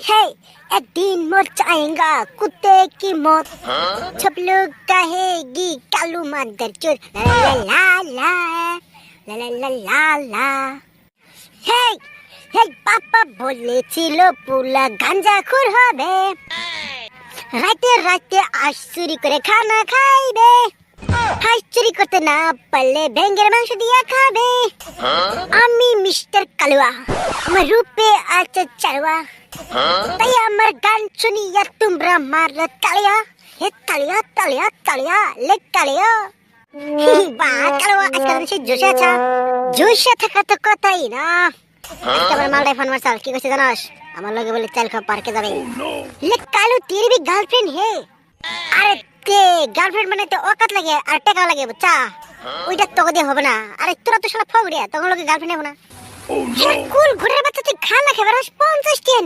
हे एक दिन मर जाएगा कुत्ते की मौत सब लोग कहेगी कालू मादर चोद ला ला ला ला ला ला ला ला हे हे पापा বলেছিল পুলা গাঞ্জাখোর হবে রাতে রাতে আজ চুরি করে খানা খাইবে হাঁস চুরি করতে না পারলে ভেঙ্গের মাংস দিয়ে খাবে আমি মিস্টার কালুয়া আমার রূপে আছে চালুয়া তাই আমার গান শুনিয়া তোমরা মার তালিয়া হে তালিয়া তালিয়া তালিয়া লে তালিয়া বা কালুয়া আজকাল সে জোশে আছা জোশে থাকা তো কথাই না আজকে আমার মালটাই ফোন মারছাল কি কইছে জানোস আমার লগে বলে চাল খা পার্কে যাবে লে কালু তেরি भी গার্লফ্রেন্ড है আরে তে গার্লফ্রেন্ড মানে তো ওকাত লাগে আর টাকা লাগে বুঝছা ওইটা তোকে দিয়ে হবে না আরে তোরা তো শালা ফগড়িয়া তখন লগে গার্লফ্রেন্ড হবে না কুল ঘুরের বাচ্চা তুই খানা খাবার 50 টাকা